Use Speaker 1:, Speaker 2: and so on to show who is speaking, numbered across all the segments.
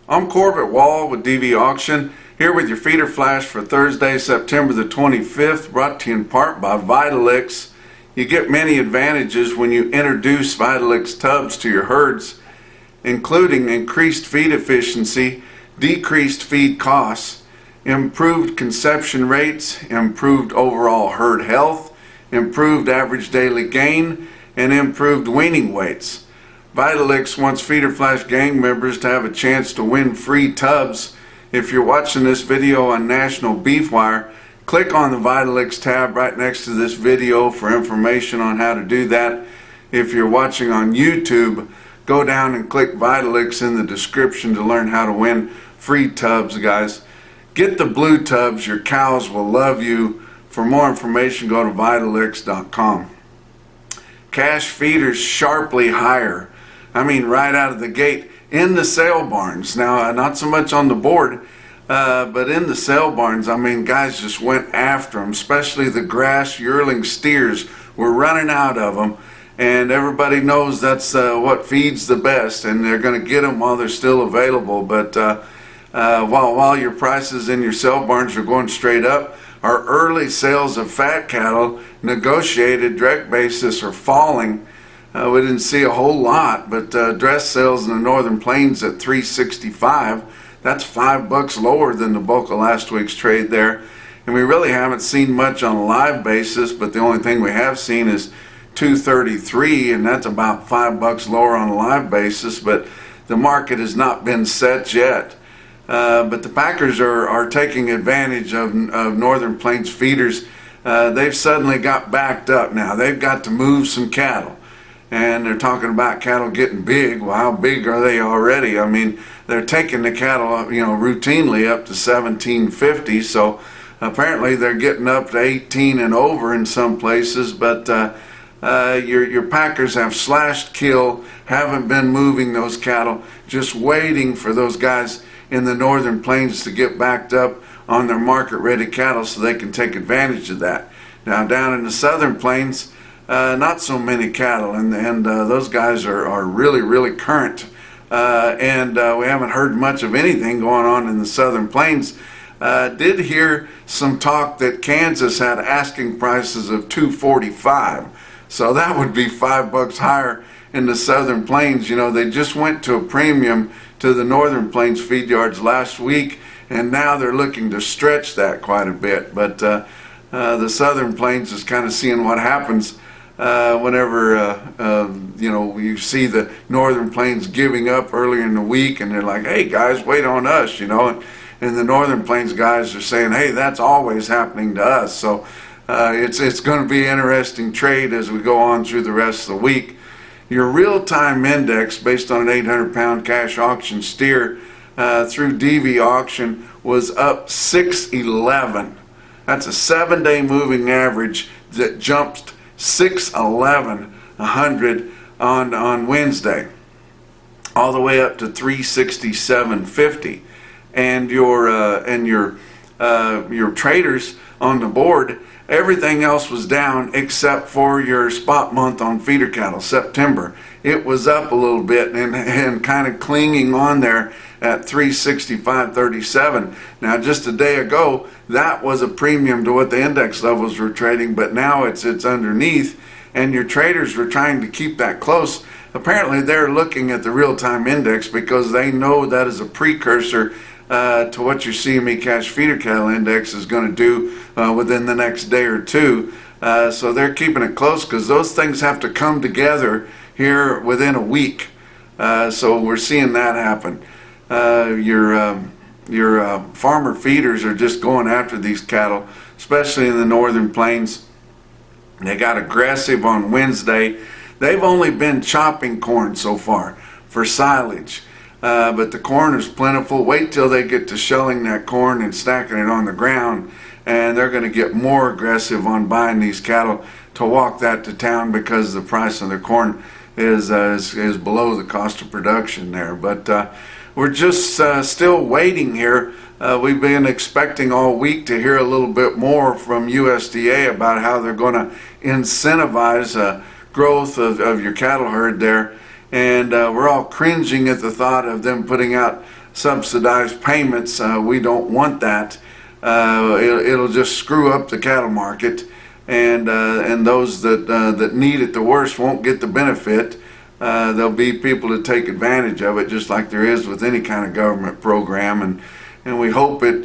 Speaker 1: I'm Corbitt with DVAuction, here with your feeder flash for Thursday, September the 25th, brought to you in part by VITALIX. You get many advantages when you introduce VITALIX tubs to your herds, including increased feed efficiency, decreased feed costs, improved conception rates, improved overall herd health, improved average daily gain, and improved weaning weights. VITALIX wants Feeder Flash gang members to have a chance to win free tubs. If you're watching this video on NationalBeefWire, click on the VITALIX tab right next to this video for information on how to do that. If you're watching on YouTube, go down and click VITALIX in the description to learn how to win free tubs, guys. Get the blue tubs, your cows will love you. For more information, go to vitalix.com. Cash feeders sharply higher. I mean, right out of the gate in the sale barns. Now, not so much on the board, but in the sale barns, I mean, guys just went after them, especially the grass yearling steers. We're running out of them, and everybody knows that's what feeds the best, and they're going to get them while they're still available. But while your prices in your sale barns are going straight up, our early sales of fat cattle, negotiated direct basis, are falling. We didn't see a whole lot, but dress sales in the Northern Plains at $365. That's $5 lower than the bulk of last week's trade there. And we really haven't seen much on a live basis, but the only thing we have seen is $233, and that's about $5 lower on a live basis, but the market has not been set yet. But the packers are taking advantage of Northern Plains feeders. They've suddenly got backed up now. They've got to move some cattle. And they're talking about cattle getting big. Well, how big are they already? I mean, they're taking the cattle, routinely up to 1750. So apparently they're getting up to 18 and over in some places. But your packers have slashed kill, haven't been moving those cattle, just waiting for those guys in the Northern Plains to get backed up on their market-ready cattle so they can take advantage of that. Now, down in the Southern Plains, not so many cattle, and those guys are really current, and we haven't heard much of anything going on in the Southern Plains. Did hear some talk that Kansas had asking prices of $245, so that would be $5 higher in the Southern Plains. They just went to a premium to the Northern Plains feed yards last week, and now they're looking to stretch that quite a bit. But the Southern Plains is kind of seeing what happens whenever you see the Northern Plains giving up earlier in the week, and they're like, hey guys, wait on us, and the Northern Plains guys are saying, hey, that's always happening to us. So it's going to be an interesting trade as we go on through the rest of the week. Your real-time index based on an 800-pound cash auction steer through DVAuction was up 611. That's a 7-day moving average that jumped 611 on Wednesday, all the way up to 367.50. And your traders on the board, everything else was down except for your spot month on feeder cattle, September. It was up a little bit and kind of clinging on there at 365.37. Now, just a day ago, that was a premium to what the index levels were trading, but now it's underneath, and your traders were trying to keep that close. Apparently, they're looking at the real-time index because they know that is a precursor to what your CME cash feeder cattle index is going to do within the next day or two. So they're keeping it close because those things have to come together here within a week. So we're seeing that happen. Your farmer feeders are just going after these cattle, especially in the Northern Plains. They got aggressive on Wednesday. They've only been chopping corn so far for silage. But the corn is plentiful. Wait till they get to shelling that corn and stacking it on the ground, and they're going to get more aggressive on buying these cattle to walk that to town because the price of their corn is below the cost of production there. But we're just still waiting here. We've been expecting all week to hear a little bit more from USDA about how they're going to incentivize growth of your cattle herd there. And we're all cringing at the thought of them putting out subsidized payments. We don't want that. It'll just screw up the cattle market, and those that need it the worst won't get the benefit. There'll be people to take advantage of it, just like there is with any kind of government program, and we hope it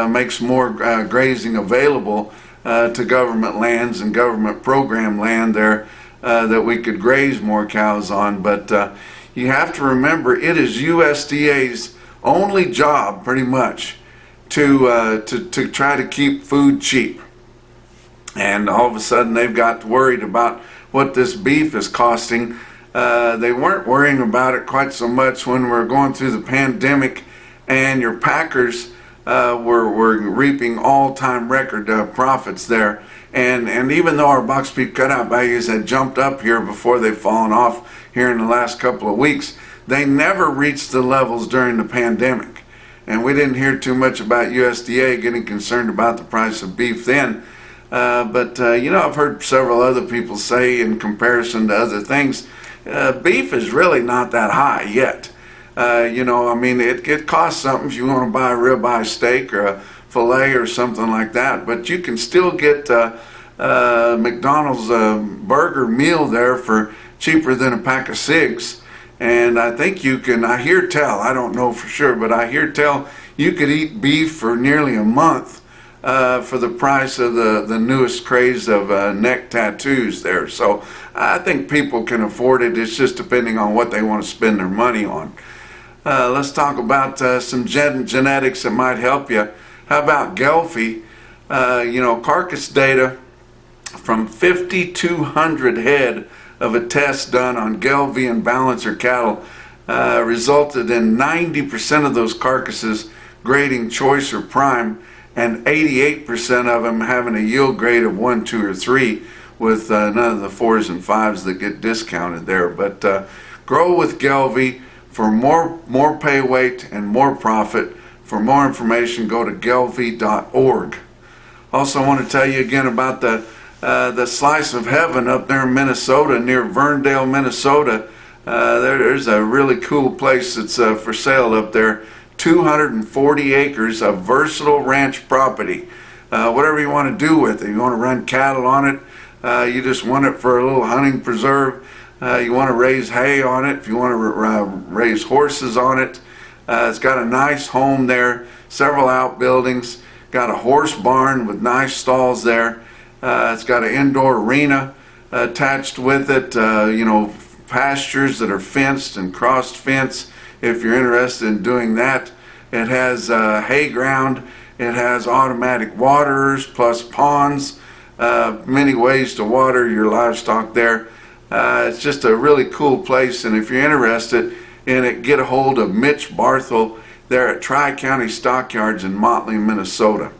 Speaker 1: makes more grazing available to government lands and government program land there that we could graze more cows on. But you have to remember, it is USDA's only job, pretty much, to try to keep food cheap. And all of a sudden they've got worried about what this beef is costing. They weren't worrying about it quite so much when we were going through the pandemic and your packers were reaping all-time record profits there. And even though our box beef cutout values had jumped up here before they've fallen off here in the last couple of weeks, they never reached the levels during the pandemic. And we didn't hear too much about USDA getting concerned about the price of beef then. But you know, I've heard several other people say, in comparison to other things, beef is really not that high yet. You know, I mean, it costs something if you want to buy a ribeye steak or a filet or something like that, but you can still get McDonald's burger meal there for cheaper than a pack of cigs. And I think you can, I hear tell, I don't know for sure, but I hear tell you could eat beef for nearly a month for the price of the newest craze of neck tattoos there. So I think people can afford it. It's just depending on what they want to spend their money on. Let's talk about some genetics that might help you. How about Gelfie? You know, carcass data from 5,200 head of a test done on Gelfie and Balancer cattle resulted in 90% of those carcasses grading choice or prime, and 88% of them having a yield grade of 1, 2, or 3, with none of the 4s and 5s that get discounted there. But grow with Gelfie for more pay weight and more profit. For more information, go to gelfie.org. Also, I want to tell you again about the Slice of Heaven up there in Minnesota, near Verndale, Minnesota. There's a really cool place that's for sale up there. 240 acres of versatile ranch property. Whatever you want to do with it. You want to run cattle on it. You just want it for a little hunting preserve. You want to raise hay on it. If you want to raise horses on it. It's got a nice home there, several outbuildings, got a horse barn with nice stalls there. It's got an indoor arena attached with it, you know, pastures that are fenced and crossed fence if you're interested in doing that. It has hay ground, it has automatic waterers plus ponds, many ways to water your livestock there. It's just a really cool place, and if you're interested in it, get a hold of Mitch Barthel there at Tri-County Stockyards in Motley, Minnesota.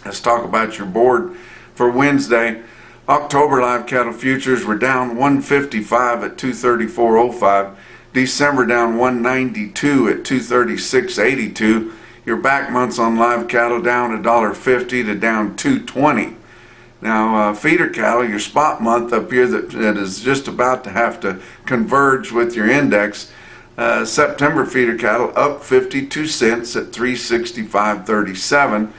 Speaker 1: Let's talk about your board for Wednesday. October live cattle futures were down 155 at 234.05. December down 192 at 236.82. Your back months on live cattle down $1.50 to down 220. Now feeder cattle, your spot month up here that is just about to have to converge with your index. September feeder cattle up 52 cents at 365.37.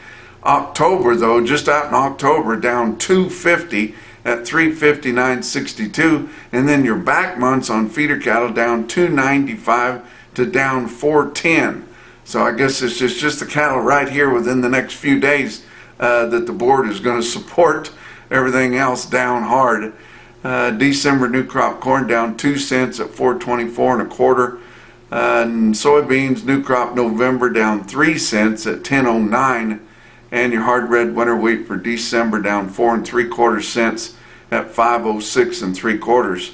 Speaker 1: October though, just out in October, down 250 at 359.62, and then your back months on feeder cattle down 295 to down 410. So I guess it's just the cattle right here within the next few days that the board is going to support. Everything else down hard. December new crop corn down 2 cents at 424.25. And soybeans new crop November down 3 cents at 10.09. And your hard red winter wheat for December down 4 3/4 cents at 5.06 3/4.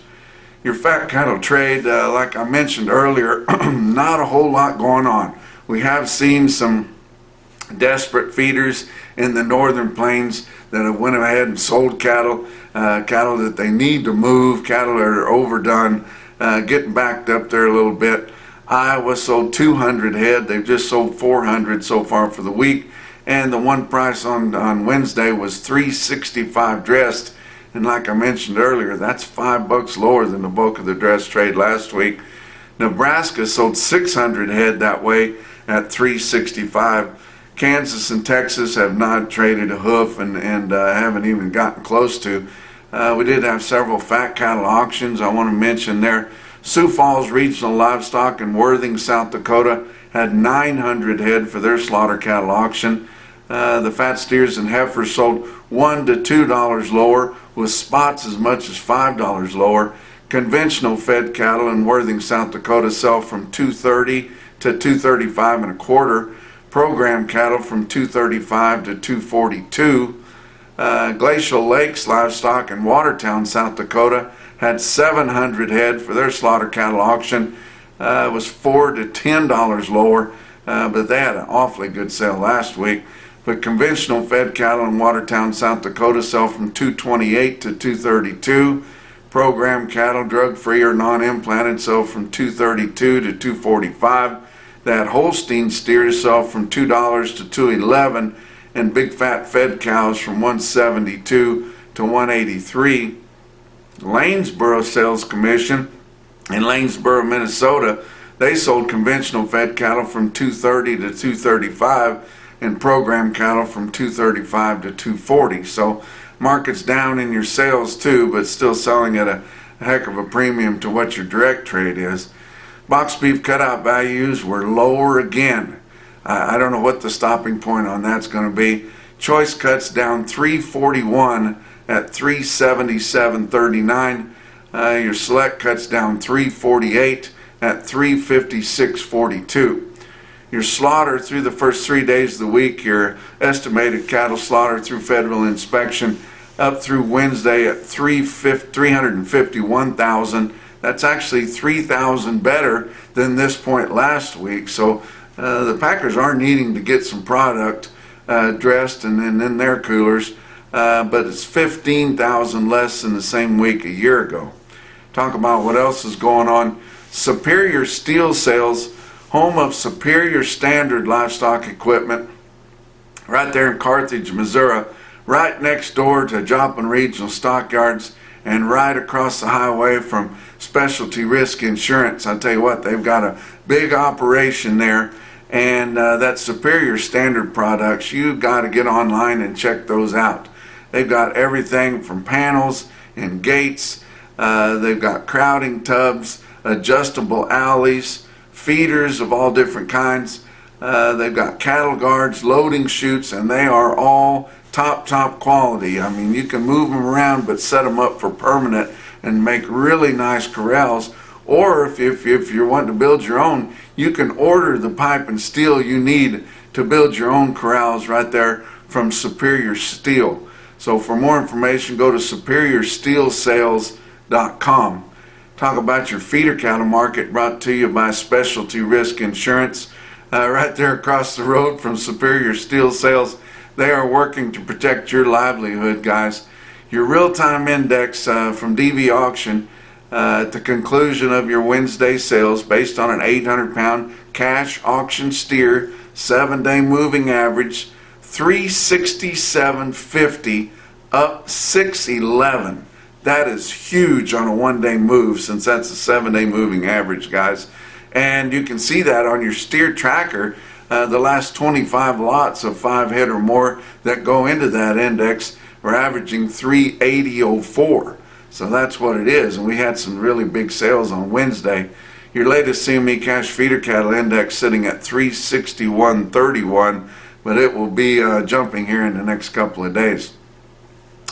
Speaker 1: Your fat cattle trade, like I mentioned earlier, not a whole lot going on. We have seen some desperate feeders in the northern plains that have went ahead and sold cattle, cattle that they need to move, cattle that are overdone, getting backed up there a little bit. Iowa sold 200 head. They've just sold 400 so far for the week. And the one price on Wednesday was $365 dressed. And like I mentioned earlier, that's $5 lower than the bulk of the dress trade last week. Nebraska sold 600 head that way at $365. Kansas and Texas have not traded a hoof and haven't even gotten close to. We did have several fat cattle auctions. I want to mention there, Sioux Falls Regional Livestock in Worthing, South Dakota had 900 head for their slaughter cattle auction. The fat steers and heifers sold $1 to $2 lower, with spots as much as $5 lower. Conventional fed cattle in Worthing, South Dakota sell from $230 to $235 and a quarter. Program cattle from $235 to $242. Glacial Lakes Livestock in Watertown, South Dakota had 700 head for their slaughter cattle auction. It was $4 to $10 lower, but they had an awfully good sale last week. But conventional fed cattle in Watertown, South Dakota sell from $228 to $232. Program cattle, drug-free or non-implanted, sell from $232 to $245. That Holstein steers sell from $2 to $211, and big fat fed cows from $172 to $183. Lanesboro Sales Commission in Lanesboro, Minnesota, they sold conventional fed cattle from $230 to $235 and program cattle from $235 to $240. So market's down in your sales too, but still selling at a heck of a premium to what your direct trade is. Box beef cutout values were lower again. I don't know what the stopping point on that's going to be. Choice cuts down $341 at $377.39. Your select cuts down $348 at $356.42. Your slaughter through the first 3 days of the week, your estimated cattle slaughter through federal inspection up through Wednesday at 351,000. That's actually 3,000 better than this point last week. So the packers are needing to get some product dressed and in their coolers, but it's 15,000 less than the same week a year ago. Talk about what else is going on. Superior Steel Sales, home of Superior Standard Livestock Equipment, right there in Carthage, Missouri, right next door to Joplin Regional Stockyards and right across the highway from Specialty Risk Insurance. I tell you what, they've got a big operation there, and that Superior Standard products, you've got to get online and check those out. They've got everything from panels and gates. They've got crowding tubs, adjustable alleys, feeders of all different kinds. They've got cattle guards, loading chutes, and they are all top quality. I mean, you can move them around but set them up for permanent and make really nice corrals. Or if you're wanting to build your own, you can order the pipe and steel you need to build your own corrals right there from Superior Steel. So for more information, go to superiorsteelsales.com. Talk about your feeder cattle market, brought to you by Specialty Risk Insurance. Right there across the road from Superior Steel Sales. They are working to protect your livelihood, guys. Your real-time index from DVAuction at the conclusion of your Wednesday sales, based on an 800-pound cash auction steer, 7-day moving average, $367.50, up 611. That is huge on a one-day move, since that's a 7-day moving average, guys. And you can see that on your steer tracker. The last 25 lots of 5 head or more that go into that index are averaging 380.04. So that's what it is. And we had some really big sales on Wednesday. Your latest CME cash feeder cattle index sitting at 361.31, but it will be jumping here in the next couple of days.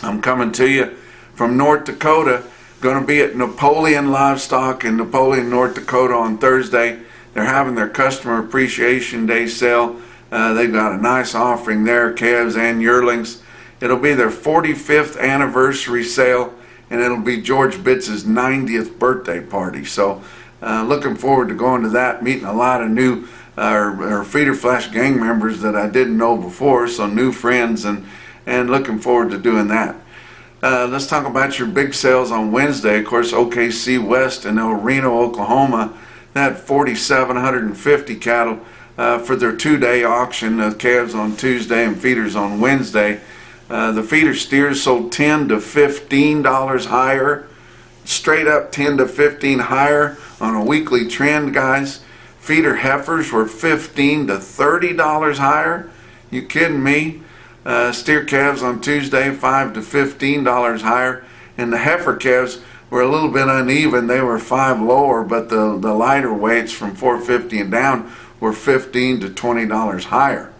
Speaker 1: I'm coming to you from North Dakota. Going to be at Napoleon Livestock in Napoleon, North Dakota on Thursday. They're having their Customer Appreciation Day sale. They've got a nice offering there, calves and yearlings. It'll be their 45th anniversary sale, and it'll be George Bitts' 90th birthday party. So looking forward to going to that, meeting a lot of new Feeder Flash gang members that I didn't know before, so new friends, and looking forward to doing that. Let's talk about your big sales on Wednesday. Of course, OKC West in El Reno, Oklahoma, they had 4,750 cattle for their 2-day auction, calves on Tuesday and feeders on Wednesday. The feeder steers sold $10 to $15 higher, straight up $10 to $15 higher On a weekly trend, guys, feeder heifers were $15 to $30 higher. You kidding me? Steer calves on Tuesday, $5 to $15 higher. And the heifer calves were a little bit uneven. They were 5 lower, but the lighter weights from 450 and down were $15 to $20 higher.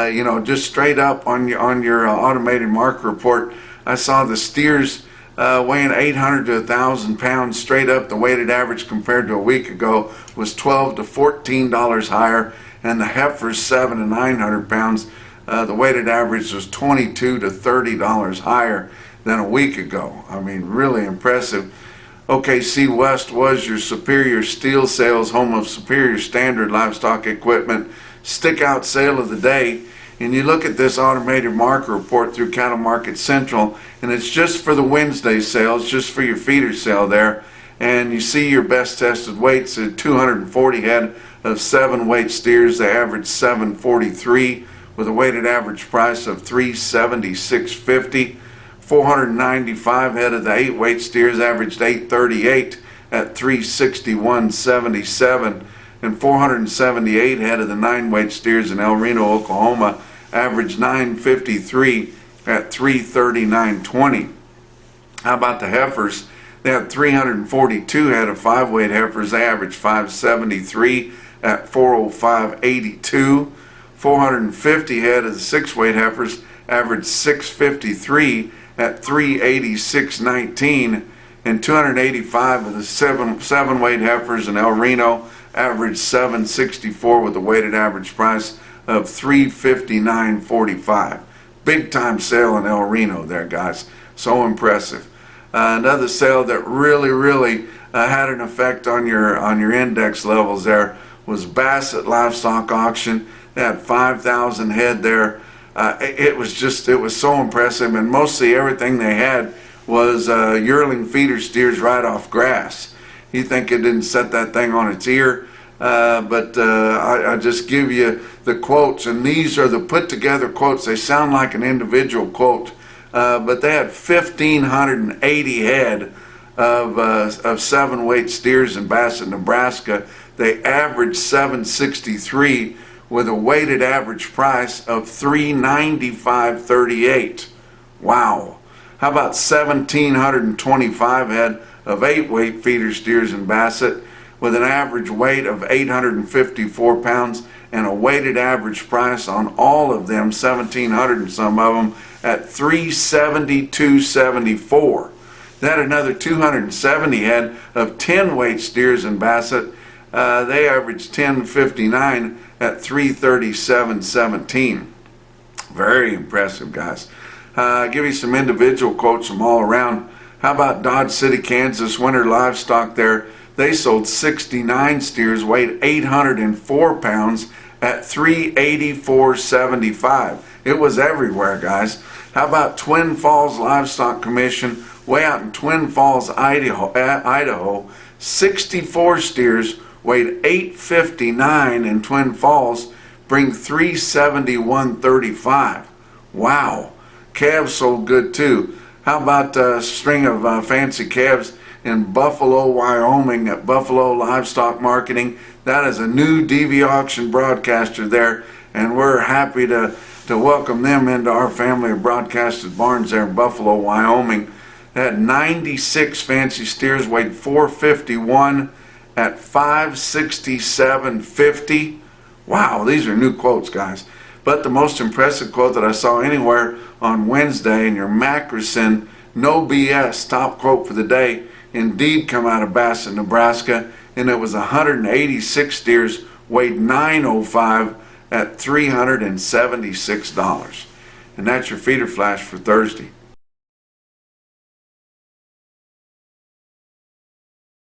Speaker 1: You know, just straight up on your automated marker report, I saw the steers weighing 800 to 1,000 pounds straight up. The weighted average compared to a week ago was $12 to $14 higher, and the heifers 700 to 900 pounds. The weighted average was $22 to $30 higher than a week ago. I mean, really impressive. OKC West was your Superior Steel Sales, home of Superior Standard Livestock Equipment, stick out sale of the day. And you look at this automated marker report through Cattle Market Central, and it's just for the Wednesday sales, just for your feeder sale there. And you see your best tested weights at 240 head of 7-weight steers. They average 743 with a weighted average price of $376.50. 495 head of the 8-weight steers averaged 838 at $361.77. And 478 head of the 9-weight steers in El Reno, Oklahoma averaged 953 at $339.20. How about the heifers? They had 342 head of 5-weight heifers. They averaged 573 at $405.82. 450 head of the 6-weight heifers averaged 653 at $386.19. And 285 of the 7-weight heifers in El Reno averaged 764 with a weighted average price of $359.45. Big time sale in El Reno there, guys. So impressive. Another sale that really had an effect on your index levels there was Bassett Livestock Auction. They had 5,000 head there. It was so impressive, and mostly everything they had was yearling feeder steers right off grass. You think it didn't set that thing on its ear, but I just give you the quotes, and these are the put together quotes. They sound like an individual quote, but they had 1,580 head of 7-weight steers in Bassett, Nebraska. They averaged 763 with a weighted average price of $395.38. Wow. How about 1,725 head of 8-weight feeder steers in Bassett with an average weight of 854 pounds and a weighted average price on all of them, 1,700 and some of them, at $372.74. Then another 270 head of 10-weight steers in Bassett. They averaged 1059 at $337.17. Very impressive, guys. Give you some individual quotes from all around. How about Dodge City, Kansas, Winter Livestock there? They sold 69 steers, weighed 804 pounds at $384.75. It was everywhere, guys. How about Twin Falls Livestock Commission, way out in Twin Falls, Idaho, 64 steers, weighed 859 in Twin Falls, bring $371.35. Wow. Calves sold good too. How about a string of fancy calves in Buffalo, Wyoming at Buffalo Livestock Marketing? That is a new DVAuction broadcaster there, and we're happy to welcome them into our family of broadcasted barns there in Buffalo, Wyoming. They had 96 fancy steers, weighed 451 at $567.50. Wow, these are new quotes, guys. But the most impressive quote that I saw anywhere on Wednesday in your Macrocin No BS top quote for the day indeed come out of Bassett, Nebraska, and it was 186 steers, weighed 905 at $376. And that's your feeder flash for Thursday.